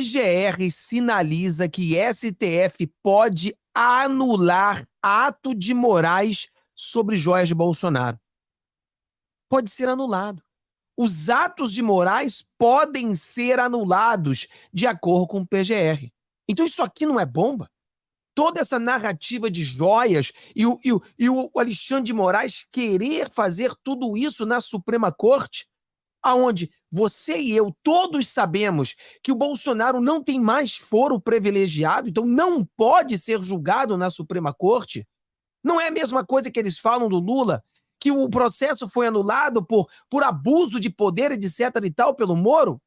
PGR sinaliza que STF pode anular ato de Moraes sobre joias de Bolsonaro. Pode ser anulado. Os atos de Moraes podem ser anulados de acordo com o PGR. Então isso aqui não é bomba? Toda essa narrativa de joias e o Alexandre de Moraes querer fazer tudo isso na Suprema Corte, aonde você e eu todos sabemos que o Bolsonaro não tem mais foro privilegiado, então não pode ser julgado na Suprema Corte. Não é a mesma coisa que eles falam do Lula, que o processo foi anulado por abuso de poder, etc e tal, pelo Moro?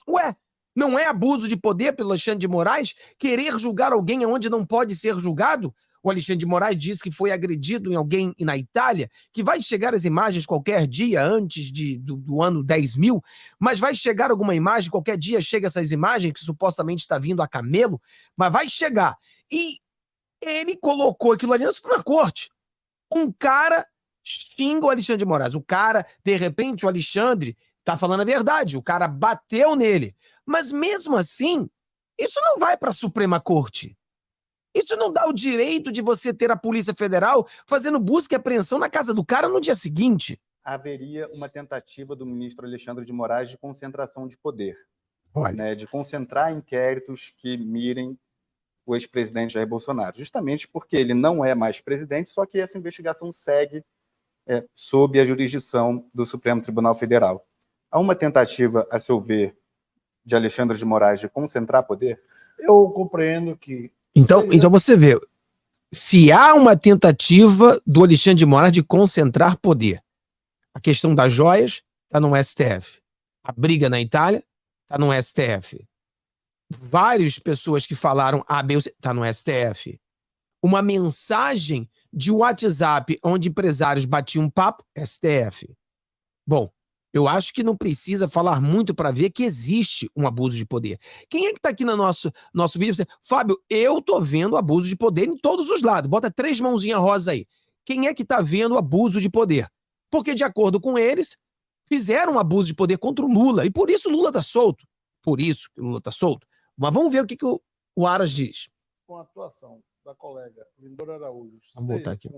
Ué, não é abuso de poder pelo Alexandre de Moraes querer julgar alguém onde não pode ser julgado? O Alexandre de Moraes disse que foi agredido em alguém na Itália, que vai chegar as imagens qualquer dia antes do ano 10.000, mas vai chegar alguma imagem, qualquer dia chega essas imagens, que supostamente está vindo a camelo, mas vai chegar. E ele colocou aquilo ali na Suprema Corte. Um cara xinga o Alexandre de Moraes. O cara, de repente, o Alexandre tá falando a verdade. O cara bateu nele. Mas mesmo assim, isso não vai para a Suprema Corte. Isso não dá o direito de você ter a Polícia Federal fazendo busca e apreensão na casa do cara no dia seguinte. Haveria uma tentativa do ministro Alexandre de Moraes de concentração de poder. Olha. Né, de concentrar inquéritos que mirem o ex-presidente Jair Bolsonaro, justamente porque ele não é mais presidente, só que essa investigação segue sob a jurisdição do Supremo Tribunal Federal. Há uma tentativa, a seu ver, de Alexandre de Moraes de concentrar poder? Eu compreendo que... Então você vê, se há uma tentativa do Alexandre de Moraes de concentrar poder, a questão das joias está no STF, a briga na Itália está no STF, várias pessoas que falaram A, B, está no STF, uma mensagem de WhatsApp onde empresários batiam um papo, STF. Bom, eu acho que não precisa falar muito para ver que existe um abuso de poder. Quem é que está aqui no nosso vídeo? Você, Fábio, eu tô vendo abuso de poder em todos os lados. Bota 3 mãozinhas rosas aí. Quem é que está vendo abuso de poder? Porque, de acordo com eles, fizeram um abuso de poder contra o Lula. E por isso o Lula está solto. Por isso que o Lula está solto. Mas vamos ver o que o Aras diz. Com a atuação da colega Lindora Araújo... Vamos botar aqui.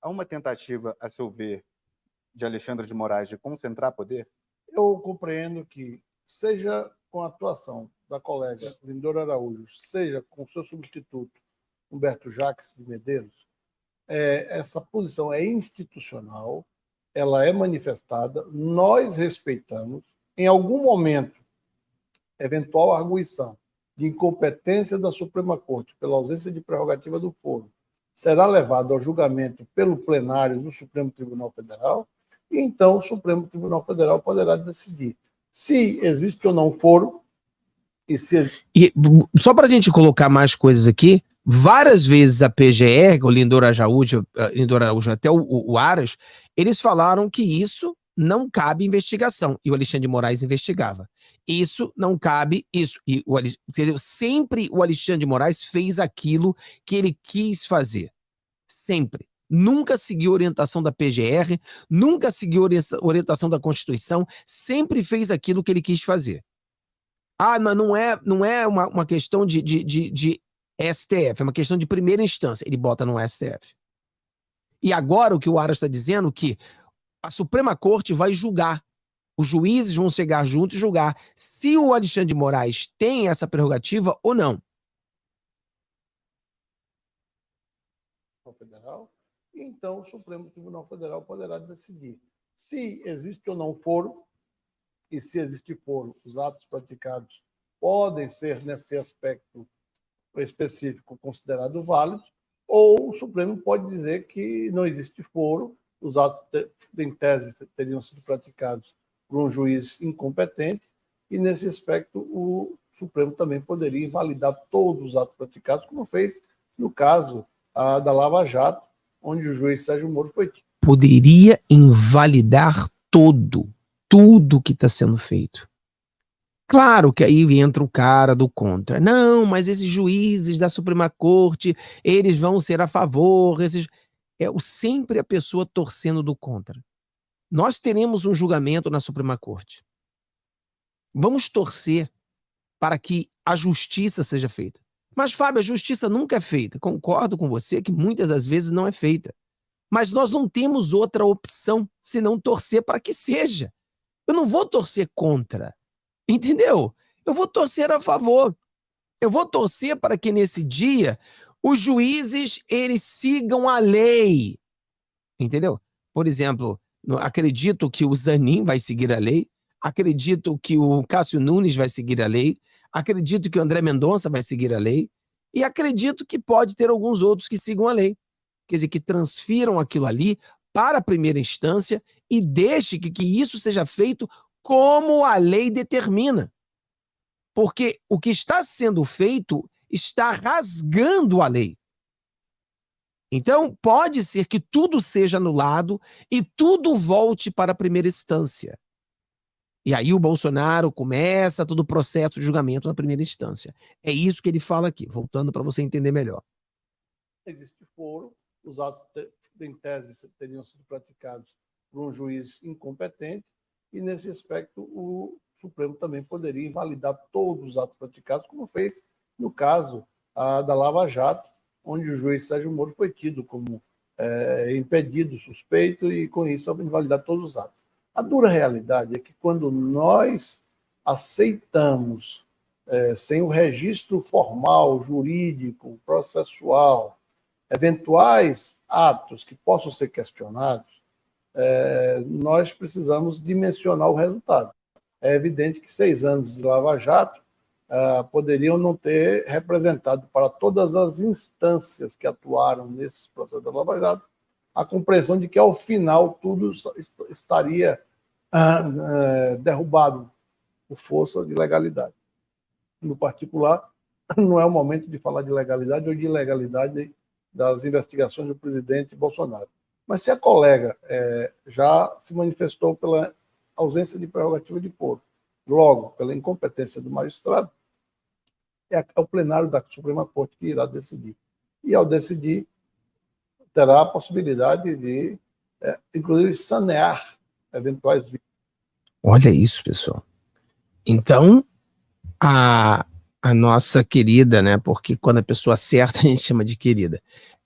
Há uma tentativa, a seu ver, de Alexandre de Moraes de concentrar poder? Eu compreendo que, seja com a atuação da colega Lindora Araújo, seja com seu substituto Humberto Jacques de Medeiros, essa posição é institucional, ela é manifestada, nós respeitamos. Em algum momento, eventual arguição de incompetência da Suprema Corte pela ausência de prerrogativa do foro será levado ao julgamento pelo plenário do Supremo Tribunal Federal, e então o Supremo Tribunal Federal poderá decidir se existe ou não foro. E só para a gente colocar mais coisas aqui, várias vezes a PGR, o Lindor Araújo, até o Aras, eles falaram que isso não cabe investigação, e o Alexandre de Moraes investigava. Isso não cabe, isso. E sempre o Alexandre de Moraes fez aquilo que ele quis fazer. Sempre. Nunca seguiu orientação da PGR, nunca seguiu orientação da Constituição, sempre fez aquilo que ele quis fazer. Ah, mas não é uma questão de STF, é uma questão de primeira instância. Ele bota no STF. E agora o que o Aras está dizendo é que a Suprema Corte vai julgar. Os juízes vão chegar juntos e julgar se o Alexandre de Moraes tem essa prerrogativa ou não. Federal. Então, o Supremo Tribunal Federal poderá decidir se existe ou não foro, e se existe foro, os atos praticados podem ser, nesse aspecto específico, considerados válidos, ou o Supremo pode dizer que não existe foro, os atos, em tese, teriam sido praticados por um juiz incompetente, e, nesse aspecto, o Supremo também poderia invalidar todos os atos praticados, como fez no caso da Lava Jato, onde o juiz Sérgio Moro foi... Poderia invalidar tudo que está sendo feito. Claro que aí entra o cara do contra. Não, mas esses juízes da Suprema Corte, eles vão ser a favor. Sempre a pessoa torcendo do contra. Nós teremos um julgamento na Suprema Corte. Vamos torcer para que a justiça seja feita. Mas, Fábio, a justiça nunca é feita. Concordo com você que muitas das vezes não é feita. Mas nós não temos outra opção senão torcer para que seja. Eu não vou torcer contra, entendeu? Eu vou torcer a favor. Eu vou torcer para que nesse dia os juízes eles sigam a lei, entendeu? Por exemplo, acredito que o Zanin vai seguir a lei, acredito que o Cássio Nunes vai seguir a lei, acredito que o André Mendonça vai seguir a lei e acredito que pode ter alguns outros que sigam a lei. Quer dizer, que transfiram aquilo ali para a primeira instância e deixe que isso seja feito como a lei determina. Porque o que está sendo feito está rasgando a lei. Então, pode ser que tudo seja anulado e tudo volte para a primeira instância. E aí o Bolsonaro começa todo o processo de julgamento na primeira instância. É isso que ele fala aqui, voltando para você entender melhor. Existe foro, os atos, em tese, teriam sido praticados por um juiz incompetente, e nesse aspecto o Supremo também poderia invalidar todos os atos praticados, como fez no caso da Lava Jato, onde o juiz Sérgio Moro foi tido como impedido, suspeito, e com isso invalidar todos os atos. A dura realidade é que quando nós aceitamos, sem o registro formal, jurídico, processual, eventuais atos que possam ser questionados, nós precisamos dimensionar o resultado. É evidente que 6 anos de Lava Jato poderiam não ter representado para todas as instâncias que atuaram nesse processo da Lava Jato a compreensão de que, ao final, tudo estaria derrubado por força de legalidade. No particular, não é o momento de falar de legalidade ou de ilegalidade das investigações do presidente Bolsonaro. Mas se a colega já se manifestou pela ausência de prerrogativa de foro, logo pela incompetência do magistrado, é o plenário da Suprema Corte que irá decidir. E, ao decidir, terá a possibilidade de, inclusive, sanear eventuais vítimas. Olha isso, pessoal. Então, a nossa querida, né? Porque quando a pessoa acerta, a gente chama de querida.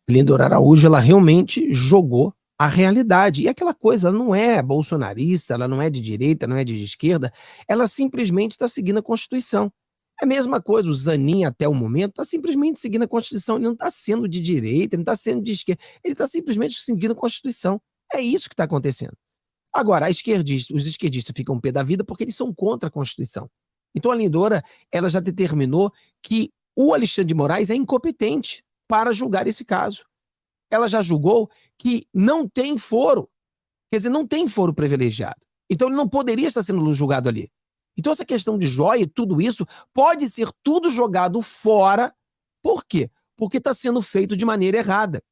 Lindor Araújo, ela realmente jogou a realidade. E aquela coisa, ela não é bolsonarista, ela não é de direita, não é de esquerda, ela simplesmente está seguindo a Constituição. É a mesma coisa, o Zanin, até o momento, está simplesmente seguindo a Constituição. Ele não está sendo de direita, ele não está sendo de esquerda, ele está simplesmente seguindo a Constituição. É isso que está acontecendo. Agora, os esquerdistas ficam pé da vida porque eles são contra a Constituição. Então a Lindora, ela já determinou que o Alexandre de Moraes é incompetente para julgar esse caso. Ela já julgou que não tem foro, quer dizer, não tem foro privilegiado. Então ele não poderia estar sendo julgado ali. Então essa questão de joia e tudo isso pode ser tudo jogado fora. Por quê? Porque está sendo feito de maneira errada.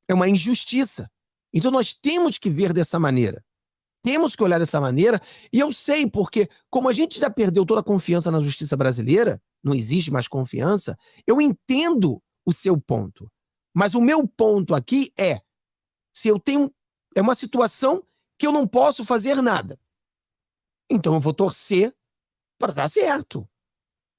É uma injustiça. Então nós temos que ver dessa maneira. Temos que olhar dessa maneira, e eu sei porque, como a gente já perdeu toda a confiança na justiça brasileira, não existe mais confiança, eu entendo o seu ponto. Mas o meu ponto aqui se eu tenho, é uma situação que eu não posso fazer nada. Então eu vou torcer para dar certo.